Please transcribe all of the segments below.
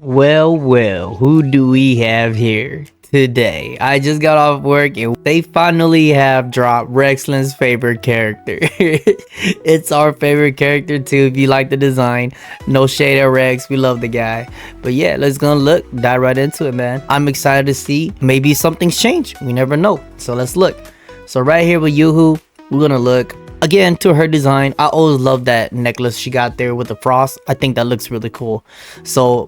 Well, who do we have here today? I just got off work and they finally have dropped Rexland's favorite character. It's our favorite character too, if you like the design. No shade at Rex, we love the guy. But yeah, let's dive right into it, man. I'm excited to see maybe something's changed. We never know. So let's look. So right here with YOUHU, we're gonna look again to her design. I always love that necklace she got there with the frost. I think that looks really cool. So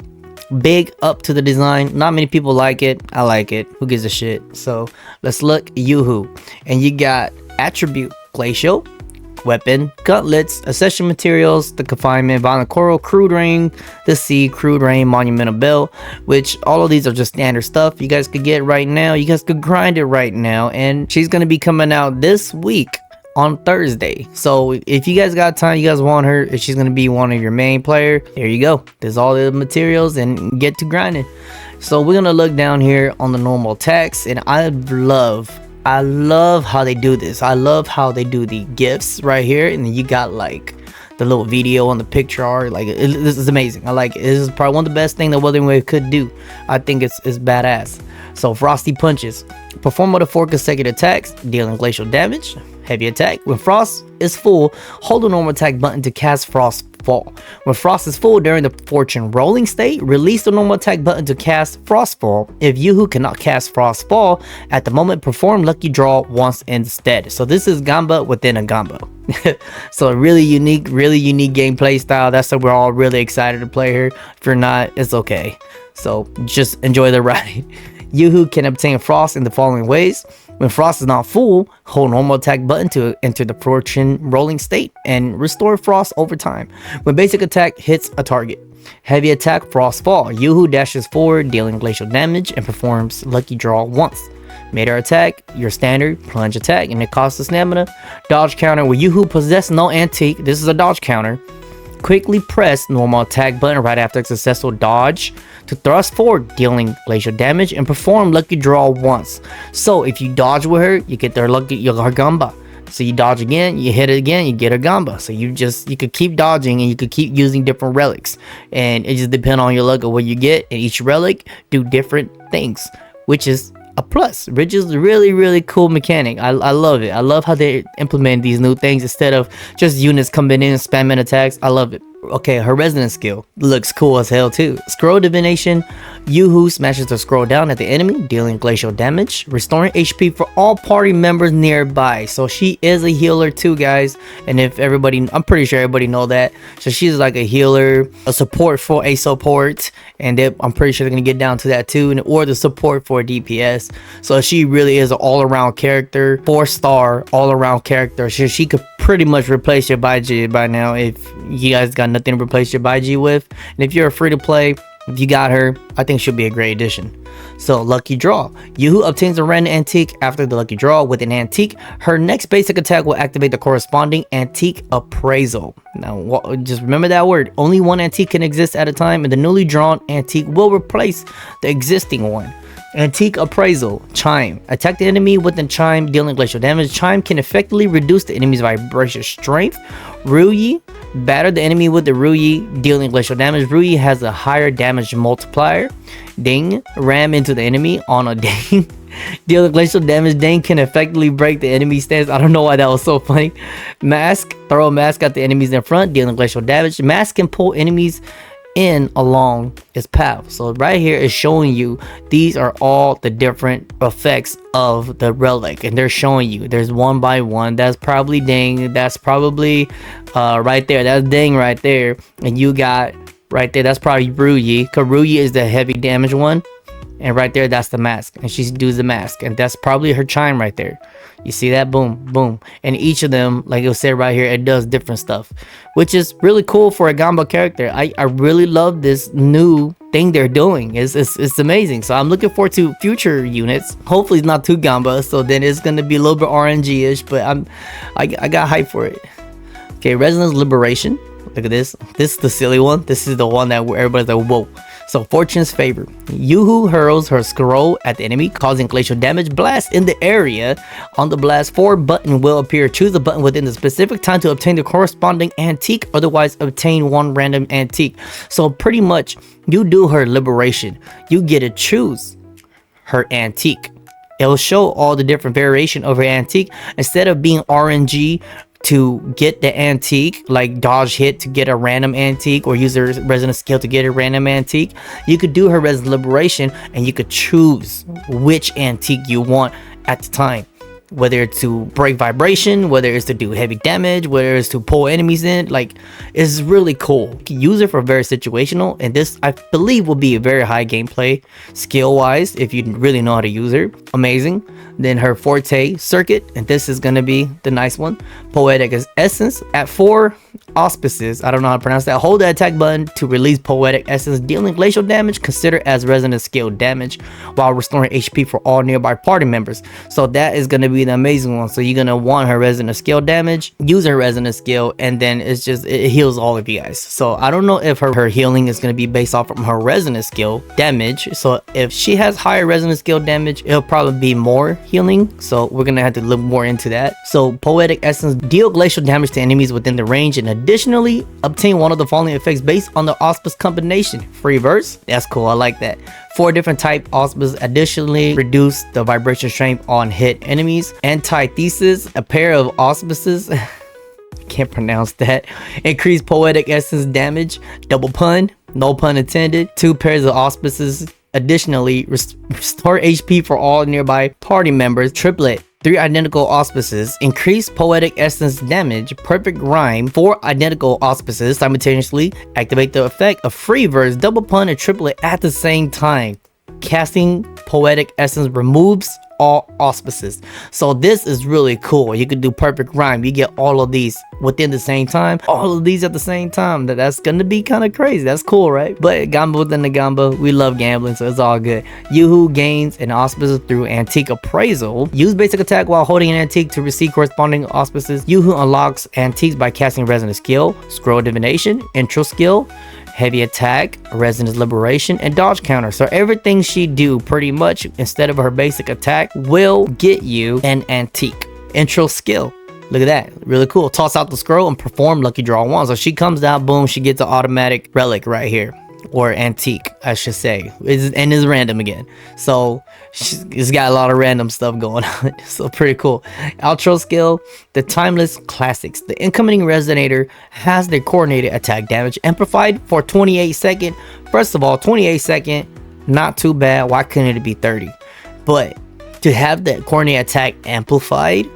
big up to the design. Not many people like it. I like it. Who gives a shit? So let's look. YOUHU, and you got attribute glacial, weapon, gauntlets, accession materials, the confinement, violent coral, crude rain, the sea, crude rain, monumental belt, which all of these are just standard stuff you guys could get right now. You guys could grind it right now, and she's gonna be coming out this week on Thursday. So if you guys got time, you guys want her, if she's gonna be one of your main player, there you go. There's all the materials and get to grinding. So we're gonna look down here on the normal text, and I love how they do this. I love how they do the gifts right here, and then you got like the little video on the picture art. Like this is amazing. I like it. This is probably one of the best things that Wuthering Wave could do. I think it's badass. So frosty punches, perform up to 4 consecutive attacks, dealing glacial damage. Heavy attack. When frost is full, hold the normal attack button to cast frost fall. When frost is full during the fortune rolling state, release the normal attack button to cast frost fall. If YOUHU cannot cast frost fall at the moment, perform lucky draw once instead. So this is gamba within a gamba. So a really unique gameplay style. That's why we're all really excited to play her. If you're not, it's okay. So just enjoy the ride. YOUHU can obtain frost in the following ways. When frost is not full, hold normal attack button to enter the fortune rolling state and restore frost over time. When basic attack hits a target. Heavy attack, frost fall. YOUHU dashes forward, dealing glacial damage, and performs lucky draw once. Meter attack, your standard plunge attack, and it costs a stamina. Dodge counter, where YOUHU possess no antique. This is a dodge counter. Quickly press normal attack button right after a successful dodge to thrust forward, dealing glacial damage, and perform lucky draw once. So if you dodge with her, you get her gamba. So you dodge again, you hit it again, you get her gamba. So you could keep dodging and you could keep using different relics, and it just depends on your luck of what you get, and each relic do different things, which is a plus. Which is really cool mechanic. I love it. I love how they implement these new things instead of just units coming in and spamming attacks. I love it. Okay, her resonance skill looks cool as hell too. Scroll divination, YOUHU smashes the scroll down at the enemy, dealing glacial damage, restoring HP for all party members nearby. So she is a healer too, guys. And if everybody, I'm pretty sure everybody know that. So she's like a healer, a support for a support, and I'm pretty sure they're gonna get down to that too, or the support for DPS. So she really is an all-around character, 4-star all-around character. She could pretty much replace your Baiji by now if you guys got nothing to replace your Baiji with. And if you're free to play, if you got her, I think she'll be a great addition. So lucky draw, YOUHU obtains a random antique after the lucky draw. With an antique, her next basic attack will activate the corresponding antique appraisal. Now just remember that word, only one antique can exist at a time, and the newly drawn antique will replace the existing one. Antique appraisal, chime. Attack the enemy with the chime, dealing glacial damage. Chime can effectively reduce the enemy's vibration strength. Ruyi, batter the enemy with the Ruyi, dealing glacial damage. Ruyi has a higher damage multiplier. Ding, ram into the enemy on a ding. Dealing glacial damage. Ding can effectively break the enemy stance. I don't know why that was so funny. Mask, throw a mask at the enemies in front, dealing glacial damage. Mask can pull enemies in along its path. So right here is showing you these are all the different effects of the relic, and they're showing you there's one by one. That's probably Ding, that's probably right there, that's Ding right there, and you got right there, that's probably Ruyi, because Ruyi is the heavy damage one, and right there that's the mask, and she does the mask, and that's probably her chime right there. You see that? Boom, boom. And each of them, like it said right here, it does different stuff, which is really cool for a gamba character. I really love this new thing they're doing. It's amazing. So I'm looking forward to future units. Hopefully it's not too gamba, so then it's gonna be a little bit RNG-ish, but I got hype for it. Okay, resonance liberation. Look at this. This is the silly one. This is the one that where everybody's like, whoa. So Fortune's favor. YOUHU hurls her scroll at the enemy, causing glacial damage blast in the area. On the blast, 4 button will appear. Choose a button within the specific time to obtain the corresponding antique, otherwise obtain 1 random antique. So pretty much, you do her liberation. You get to choose her antique. It'll show all the different variation of her antique. Instead of being RNG to get the antique, like dodge hit to get a random antique or use her resonant skill to get a random antique, you could do her res liberation and you could choose which antique you want at the time, whether it's to break vibration, whether it's to do heavy damage, whether it's to pull enemies in. Like, it's really cool. You can use it for very situational, and this I believe will be a very high gameplay skill wise if you really know how to use her. Amazing. Then her Forte circuit, and this is gonna be the nice one. Poetic Essence at 4 auspices. I don't know how to pronounce that. Hold the attack button to release Poetic Essence, dealing glacial damage. Consider as resonant skill damage while restoring HP for all nearby party members. So that is gonna be the amazing one. So you're gonna want her resonant skill damage, use her resonant skill, and then it's just it heals all of you guys. So I don't know if her healing is gonna be based off from her resonant skill damage. So if she has higher resonant skill damage, it'll probably be more healing. So we're gonna have to look more into that. So Poetic Essence deal glacial damage to enemies within the range, and additionally obtain one of the following effects based on the auspice combination. Free verse, that's cool, I like that. 4 different type auspices. Additionally reduce the vibration strength on hit enemies. Antithesis, a pair of auspices. Can't pronounce that. Increase Poetic Essence damage. Double pun, no pun intended. 2 pairs of auspices. Additionally restore HP for all nearby party members. Triplet, 3 identical auspices. Increase Poetic Essence damage. Perfect rhyme, 4 identical auspices. Simultaneously activate the effect of free verse, double pun, and triplet at the same time. Casting Poetic Essence removes all auspices. So this is really cool. You can do perfect rhyme. You get all of these within the same time. All of these at the same time. That's gonna be kind of crazy. That's cool, right? But gamba within the gamba. We love gambling, so it's all good. YOUHU gains an auspices through antique appraisal. Use basic attack while holding an antique to receive corresponding auspices. YOUHU unlocks antiques by casting resonant skill, scroll divination, intro skill, heavy attack, resonance liberation, and dodge counter. So everything she do pretty much instead of her basic attack will get you an antique. Intro skill, look at that, really cool. Toss out the scroll and perform lucky draw 1. So she comes down, boom, she gets an automatic relic right here, or antique I should say, and is random again. So it's got a lot of random stuff going on. So pretty cool. Outro skill, the timeless classics. The incoming resonator has the coordinated attack damage amplified for 28 seconds. First of all, 28 seconds, not too bad. Why couldn't it be 30? But to have that coordinated attack amplified,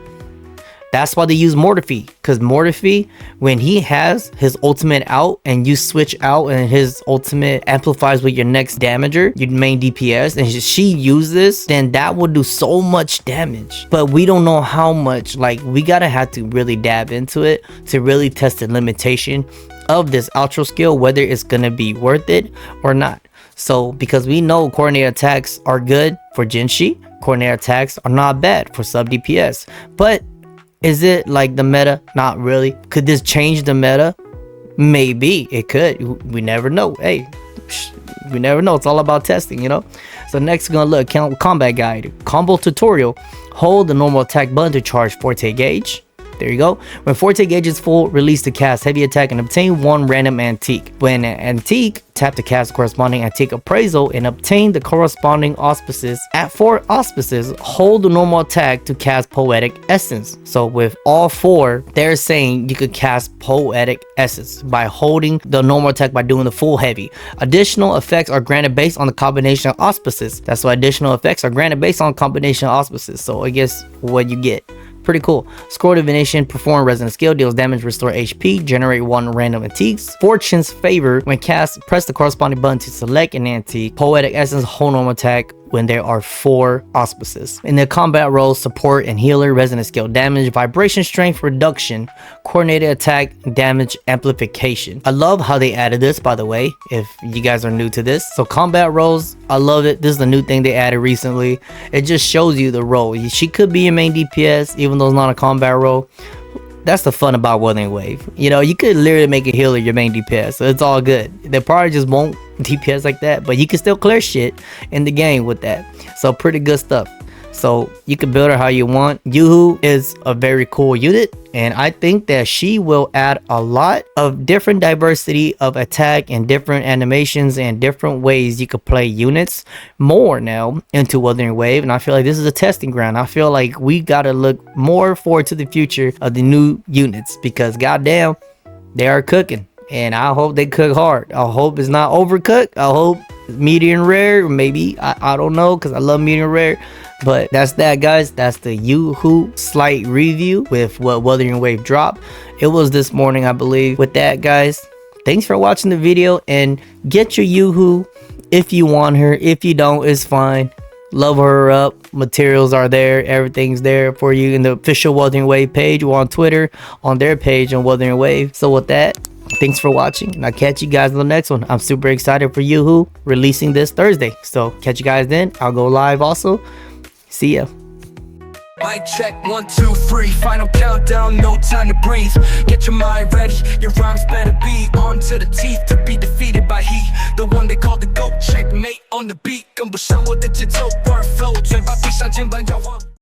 that's why they use Mortify, because Mortify, when he has his ultimate out and you switch out and his ultimate amplifies with your next damager, your main DPS, and she uses this, then that will do so much damage. But we don't know how much. Like, we gotta have to really dab into it to really test the limitation of this outro skill, whether it's gonna be worth it or not. So because we know coordinated attacks are good for Jinshi, coordinated attacks are not bad for sub DPS, but is it like the meta? Not really. Could this change the meta? Maybe it could. We never know. Hey, we never know. It's all about testing, you know. So next we're gonna look combat guide, combo tutorial. Hold the normal attack button to charge Forte gauge. There you go. When Forte gauge is full, release to cast heavy attack and obtain 1 random antique. When an antique, tap to cast corresponding antique appraisal and obtain the corresponding auspices. At 4 auspices, hold the normal attack to cast Poetic Essence. So with all 4, they're saying you could cast Poetic Essence by holding the normal attack by doing the full heavy. Additional effects are granted based on the combination of auspices. That's why additional effects are granted based on combination of auspices. So I guess what you get. Pretty cool. Scroll divination, perform resonant skill, deals damage, restore HP, generate 1 random antiques. Fortune's favor, when cast, press the corresponding button to select an antique. Poetic Essence, hold normal attack when there are 4 auspices. In the combat roles, support and healer, resonant skill damage, vibration strength reduction, coordinated attack damage amplification. I love how they added this, by the way, if you guys are new to this. So combat roles, I love it. This is the new thing they added recently. It just shows you the role. She could be a main DPS even though it's not a combat role. That's the fun about Wuthering Wave. You know, you could literally make a healer your main DPS, so it's all good. They probably just won't DPS like that, but you can still clear shit in the game with that. So pretty good stuff. So you can build her how you want. YOUHU is a very cool unit, and I think that she will add a lot of different diversity of attack and different animations and different ways you could play units more now into Wuthering Wave. And I feel like this is a testing ground. I feel like we gotta look more forward to the future of the new units, because goddamn, they are cooking, and I hope they cook hard. I hope it's not overcooked. I hope it's medium rare, maybe. I don't know, because I love medium rare. But that's that, guys. That's the YOUHU slight review with what Wuthering Wave dropped. It was this morning, I believe. With that, guys, thanks for watching the video, and get your YOUHU if you want her. If you don't, it's fine. Love her up. Materials are there. Everything's there for you in the official Wuthering Wave page, or on Twitter on their page on Wuthering Wave. So with that, thanks for watching, and I'll catch you guys in the next one. I'm super excited for YOUHU releasing this Thursday. So catch you guys then. I'll go live also. See ya. Mic check, 1, 2, 3. Final countdown, no time to breathe. Get your mind ready, your rhymes better be on to the teeth. To be defeated by he, the one they call the GOAT. Checkmate on the beat, 跟不上我的节奏 ，word flow，嘴巴闭上，肩膀摇晃。